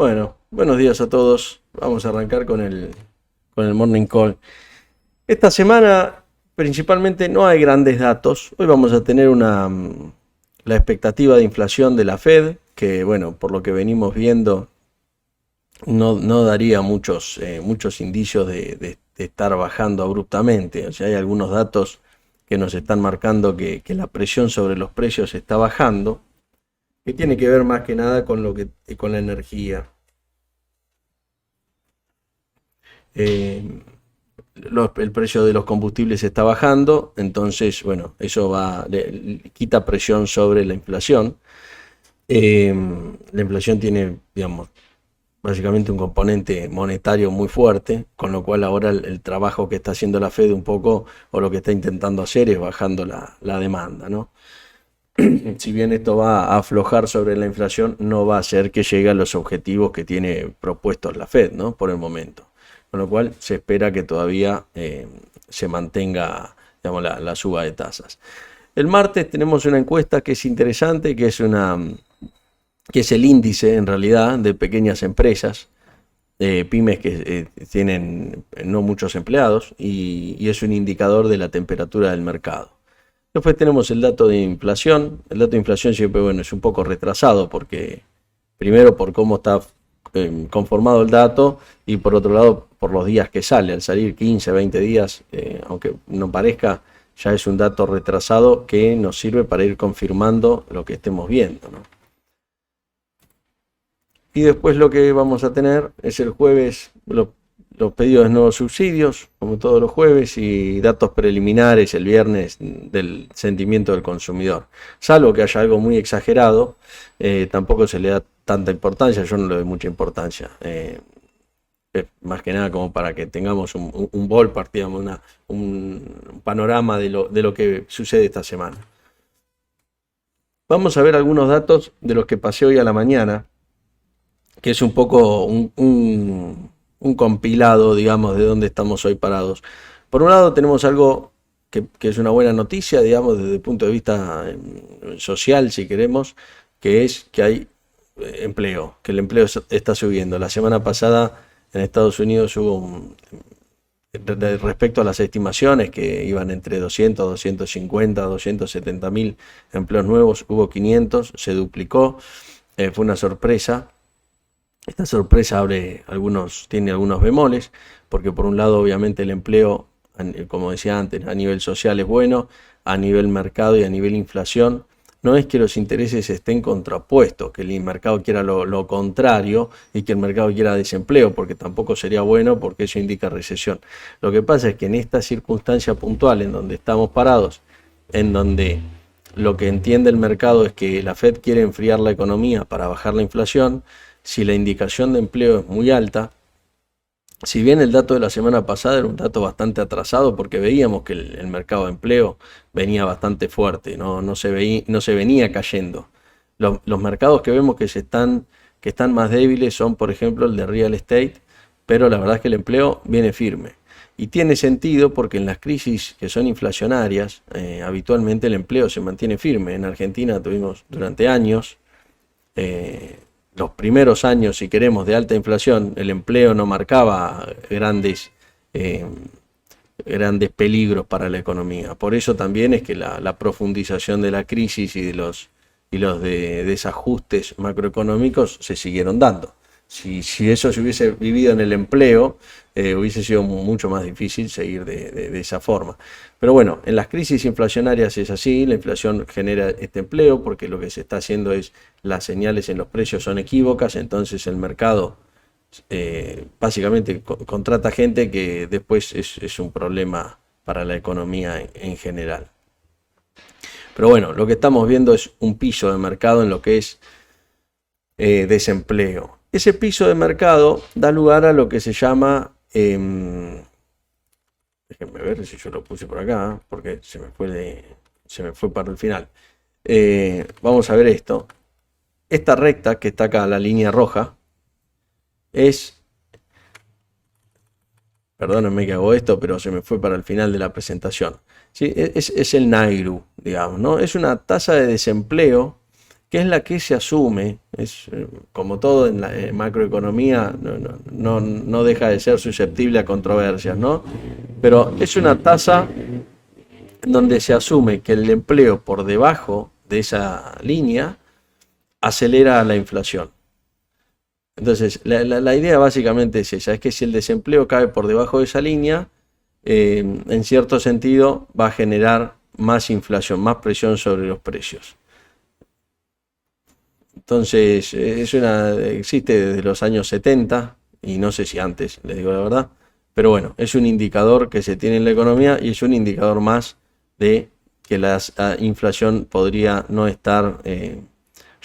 Bueno, buenos días a todos. Vamos a arrancar con el Morning Call. Esta semana principalmente no hay grandes datos. Hoy vamos a tener la expectativa de inflación de la Fed, que bueno, por lo que venimos viendo, no daría muchos indicios de estar bajando abruptamente. O sea, hay algunos datos que nos están marcando que la presión sobre los precios está bajando, que tiene que ver más que nada con la energía. Eh, el precio de los combustibles está bajando, entonces, bueno, eso quita presión sobre la inflación. Eh, la inflación tiene, digamos, básicamente un componente monetario muy fuerte, con lo cual ahora el trabajo que está haciendo la Fed un poco, o lo que está intentando hacer es bajando la demanda, ¿no? Si bien esto va a aflojar sobre la inflación, no va a hacer que llegue a los objetivos que tiene propuestos la Fed, ¿no? Por el momento. Con lo cual se espera que todavía se mantenga, digamos, la suba de tasas. El martes tenemos una encuesta que es interesante, que es el índice en realidad de pequeñas empresas, pymes que tienen no muchos empleados y es un indicador de la temperatura del mercado. Después tenemos el dato de inflación. El dato de inflación siempre, bueno, es un poco retrasado porque primero por cómo está conformado el dato y por otro lado por los días que sale. Al salir 15, 20 días, aunque no parezca, ya es un dato retrasado que nos sirve para ir confirmando lo que estemos viendo, ¿no? Y después lo que vamos a tener es el jueves los pedidos de nuevos subsidios, como todos los jueves, y datos preliminares el viernes del sentimiento del consumidor. Salvo que haya algo muy exagerado, tampoco se le da tanta importancia, yo no le doy mucha importancia. Más que nada como para que tengamos un ballpark, digamos, un panorama de lo que sucede esta semana. Vamos a ver algunos datos de los que pasé hoy a la mañana, que es un poco un compilado, digamos, de dónde estamos hoy parados. Por un lado tenemos algo que es una buena noticia, digamos, desde el punto de vista social, si queremos, que es que hay empleo, que el empleo está subiendo. La semana pasada en Estados Unidos respecto a las estimaciones que iban entre 200, 250, 270 mil empleos nuevos, hubo 500, se duplicó, fue una sorpresa. Esta sorpresa tiene algunos bemoles, porque por un lado obviamente el empleo, como decía antes, a nivel social es bueno, a nivel mercado y a nivel inflación, no es que los intereses estén contrapuestos, que el mercado quiera lo contrario y que el mercado quiera desempleo, porque tampoco sería bueno porque eso indica recesión. Lo que pasa es que en esta circunstancia puntual en donde estamos parados, en donde lo que entiende el mercado es que la Fed quiere enfriar la economía para bajar la inflación, si la indicación de empleo es muy alta, si bien el dato de la semana pasada era un dato bastante atrasado porque veíamos que el mercado de empleo venía bastante fuerte, no se venía cayendo. Los mercados que vemos que están más débiles son, por ejemplo, el de real estate, pero la verdad es que el empleo viene firme. Y tiene sentido porque en las crisis que son inflacionarias, habitualmente el empleo se mantiene firme. En Argentina tuvimos durante años, los primeros años, si queremos, de alta inflación, el empleo no marcaba eh, grandes peligros para la economía. Por eso también es que la profundización de la crisis y los desajustes macroeconómicos se siguieron dando. Si eso se hubiese vivido en el empleo, hubiese sido mucho más difícil seguir de esa forma. Pero bueno, en las crisis inflacionarias es así, la inflación genera este empleo porque lo que se está haciendo es las señales en los precios son equívocas, entonces el mercado básicamente contrata gente que después es un problema para la economía en general. Pero bueno, lo que estamos viendo es un piso de mercado en lo que es desempleo. Ese piso de mercado da lugar a lo que se llama, déjenme ver si yo lo puse por acá, porque se me fue para el final. Vamos a ver esto. Esta recta que está acá, la línea roja, perdónenme que hago esto, pero se me fue para el final de la presentación. ¿Sí? Es el NAIRU, digamos, ¿no? Es una tasa de desempleo que es la que se asume, es como todo en la macroeconomía, no deja de ser susceptible a controversias, ¿no? Pero es una tasa donde se asume que el empleo por debajo de esa línea acelera la inflación. Entonces, la idea básicamente es esa, es que si el desempleo cae por debajo de esa línea, en cierto sentido va a generar más inflación, más presión sobre los precios. Entonces, existe desde los años 70, y no sé si antes, les digo la verdad, pero bueno, es un indicador que se tiene en la economía y es un indicador más de que la inflación podría no estar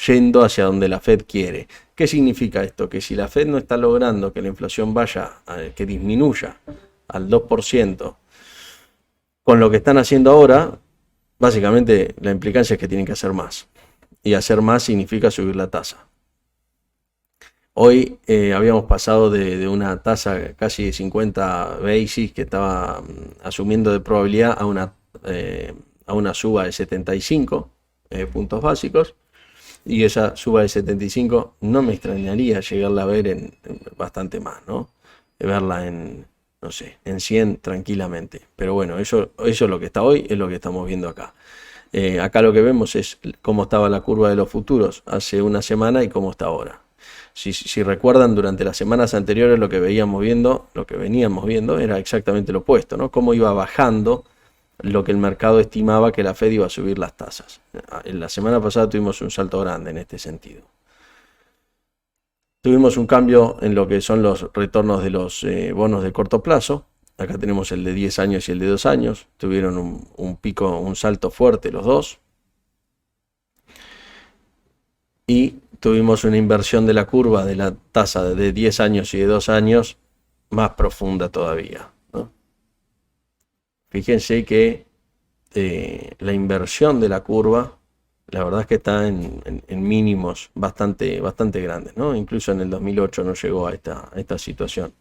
yendo hacia donde la Fed quiere. ¿Qué significa esto? Que si la Fed no está logrando que la inflación que disminuya al 2%, con lo que están haciendo ahora, básicamente la implicancia es que tienen que hacer más. Y hacer más significa subir la tasa. Hoy habíamos pasado de una tasa casi de 50 basis que estaba asumiendo de probabilidad a una suba de 75 puntos básicos. Y esa suba de 75 no me extrañaría llegarla a ver en bastante más, ¿no? Verla en, no sé, en 100 tranquilamente. Pero bueno, eso es lo que está hoy, es lo que estamos viendo acá. Acá lo que vemos es cómo estaba la curva de los futuros hace una semana y cómo está ahora. Si recuerdan, durante las semanas anteriores lo que veníamos viendo era exactamente lo opuesto, ¿no? Cómo iba bajando lo que el mercado estimaba que la Fed iba a subir las tasas. En la semana pasada tuvimos un salto grande en este sentido. Tuvimos un cambio en lo que son los retornos de los bonos de corto plazo. Acá tenemos el de 10 años y el de 2 años. Tuvieron un pico, un salto fuerte los dos. Y tuvimos una inversión de la curva de la tasa de 10 años y de 2 años más profunda todavía, ¿no? Fíjense que la inversión de la curva, la verdad es que está en mínimos bastante grandes, ¿no? Incluso en el 2008 no llegó a esta situación.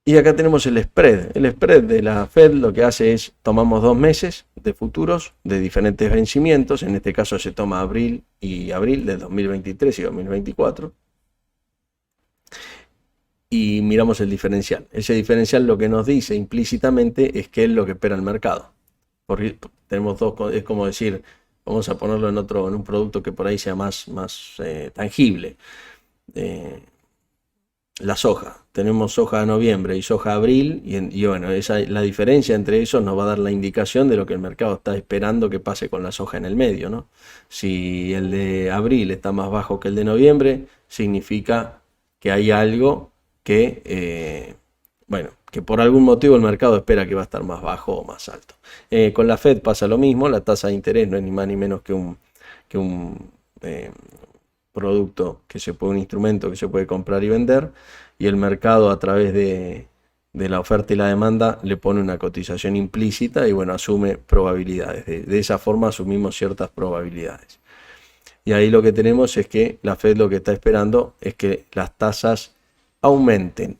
Y acá tenemos el spread. El spread de la Fed lo que hace es, tomamos 2 meses de futuros de diferentes vencimientos, en este caso se toma abril de 2023 y 2024. Y miramos el diferencial. Ese diferencial lo que nos dice implícitamente es que es lo que espera el mercado. Porque tenemos es como decir, vamos a ponerlo en un producto que por ahí sea más tangible. La soja. Tenemos soja de noviembre y soja de abril, y bueno, la diferencia entre esos nos va a dar la indicación de lo que el mercado está esperando que pase con la soja en el medio, ¿no? Si el de abril está más bajo que el de noviembre, significa que hay algo que, bueno, que por algún motivo el mercado espera que va a estar más bajo o más alto. Con la Fed pasa lo mismo, la tasa de interés no es ni más ni menos que un producto un instrumento que se puede comprar y vender, y el mercado a través de la oferta y la demanda le pone una cotización implícita y bueno, asume probabilidades. De esa forma asumimos ciertas probabilidades. Y ahí lo que tenemos es que la Fed lo que está esperando es que las tasas aumenten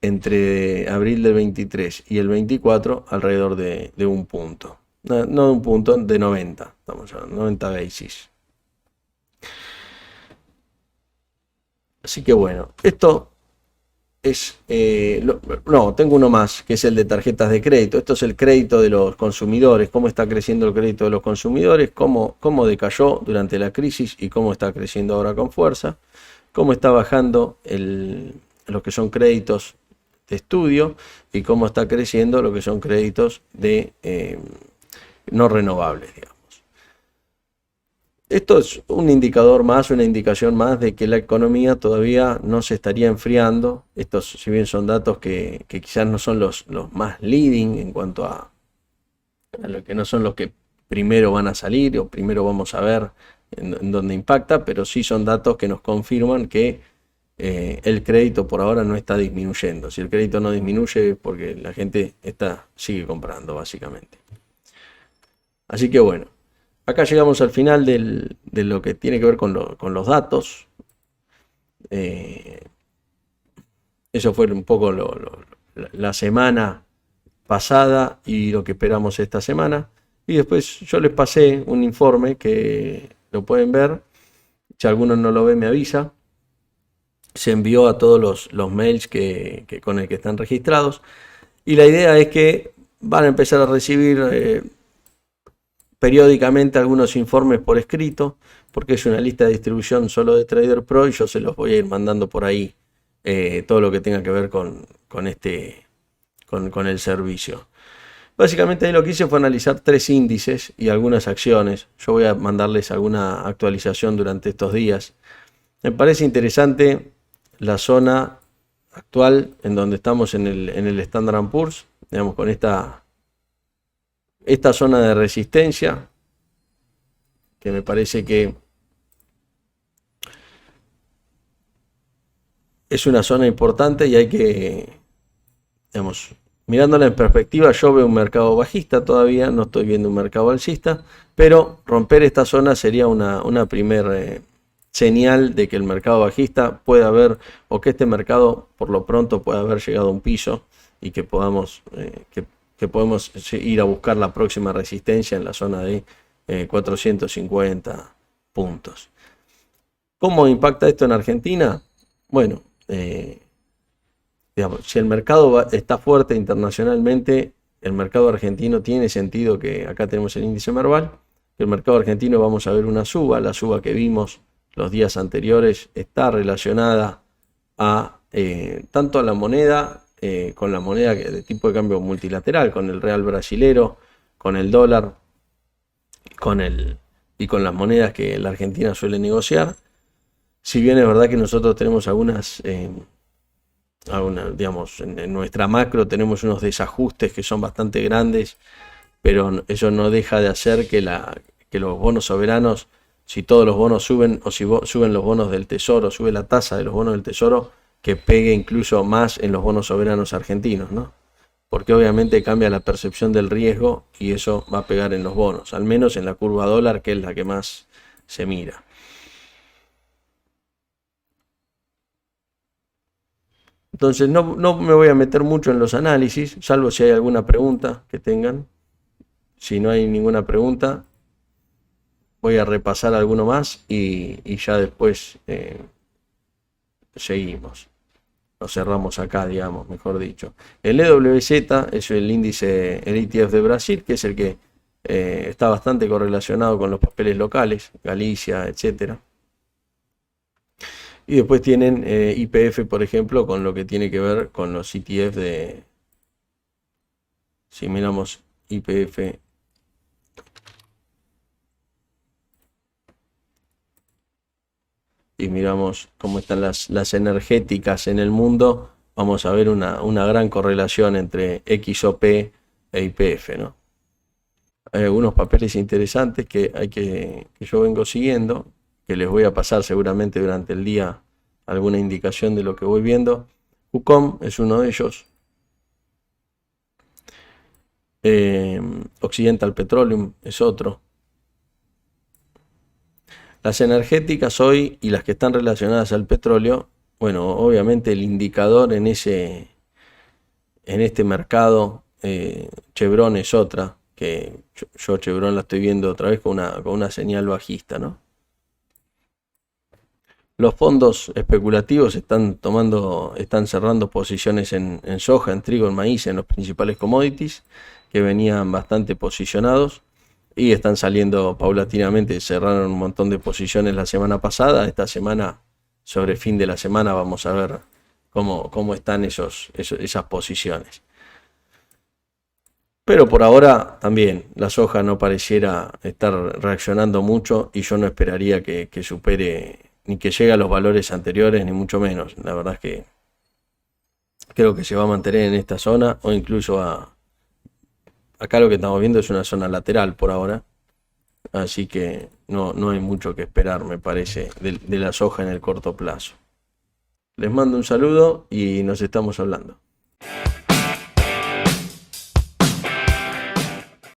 entre abril del 23 y el 24 alrededor de un punto. No de un punto, de 90, estamos hablando, 90 basis. Así que bueno, esto es... no, tengo uno más, que es el de tarjetas de crédito. Esto es el crédito de los consumidores, cómo está creciendo el crédito de los consumidores, cómo decayó durante la crisis y cómo está creciendo ahora con fuerza, cómo está bajando lo que son créditos de estudio y cómo está creciendo lo que son créditos de no renovables, digamos. Esto es un indicador más, una indicación más de que la economía todavía no se estaría enfriando. Estos, si bien son datos que quizás no son los más leading en cuanto a lo que no son los que primero van a salir o primero vamos a ver en dónde impacta, pero sí son datos que nos confirman que el crédito por ahora no está disminuyendo. Si el crédito no disminuye es porque la gente sigue comprando, básicamente. Así que bueno. Acá llegamos al final de lo que tiene que ver con los datos. Eso fue un poco la semana pasada y lo que esperamos esta semana. Y después yo les pasé un informe que lo pueden ver. Si alguno no lo ve, me avisa. Se envió a todos los mails con el que están registrados. Y la idea es que van a empezar a recibir periódicamente algunos informes por escrito, porque es una lista de distribución solo de Trader Pro y yo se los voy a ir mandando por ahí todo lo que tenga que ver con el servicio. Básicamente ahí lo que hice fue analizar 3 índices y algunas acciones. Yo voy a mandarles alguna actualización durante estos días. Me parece interesante la zona actual en donde estamos en el Standard & Poor's, digamos, con esta zona de resistencia, que me parece que es una zona importante y hay que, digamos, mirándola en perspectiva, yo veo un mercado bajista todavía, no estoy viendo un mercado alcista, pero romper esta zona sería una primer señal de que el mercado bajista puede haber, o que este mercado por lo pronto puede haber llegado a un piso y que podamos ir a buscar la próxima resistencia en la zona de 450 puntos. ¿Cómo impacta esto en Argentina? Bueno, digamos, si el mercado está fuerte internacionalmente, el mercado argentino tiene sentido que acá tenemos el índice Merval, el mercado argentino vamos a ver una suba, la suba que vimos los días anteriores está relacionada a tanto a la moneda, con la moneda de tipo de cambio multilateral, con el real brasilero, con el dólar, y con las monedas que la Argentina suele negociar. Si bien es verdad que nosotros tenemos digamos, en nuestra macro tenemos unos desajustes que son bastante grandes, pero eso no deja de hacer que los bonos soberanos, si todos los bonos suben o si suben los bonos del tesoro, sube la tasa de los bonos del tesoro, que pegue incluso más en los bonos soberanos argentinos, ¿no? Porque obviamente cambia la percepción del riesgo y eso va a pegar en los bonos, al menos en la curva dólar, que es la que más se mira. Entonces no me voy a meter mucho en los análisis, salvo si hay alguna pregunta que tengan. Si no hay ninguna pregunta, voy a repasar alguno más y ya después seguimos. Lo cerramos acá, digamos, mejor dicho. El EWZ es el índice, el ETF de Brasil, que es el que está bastante correlacionado con los papeles locales, Galicia, etcétera. Y después tienen YPF, por ejemplo, con lo que tiene que ver con los ETF de... Si miramos YPF, y miramos cómo están las energéticas en el mundo, vamos a ver una gran correlación entre XOP e YPF, ¿no? Hay algunos papeles interesantes que yo vengo siguiendo, que les voy a pasar seguramente durante el día alguna indicación de lo que voy viendo. UCOM es uno de ellos. Occidental Petroleum es otro. Las energéticas hoy y las que están relacionadas al petróleo, bueno, obviamente el indicador en este mercado, Chevron es otra, que yo Chevron la estoy viendo otra vez con una señal bajista, ¿no? Los fondos especulativos están cerrando posiciones en soja, en trigo, en maíz, en los principales commodities, que venían bastante posicionados y están saliendo paulatinamente. Cerraron un montón de posiciones la semana pasada. Esta semana, sobre fin de la semana, vamos a ver cómo están esas posiciones. Pero por ahora también la soja no pareciera estar reaccionando mucho y yo no esperaría que supere ni que llegue a los valores anteriores, ni mucho menos. La verdad es que creo que se va a mantener en esta zona o incluso acá lo que estamos viendo es una zona lateral por ahora. Así que no hay mucho que esperar, me parece, de la soja en el corto plazo. Les mando un saludo y nos estamos hablando.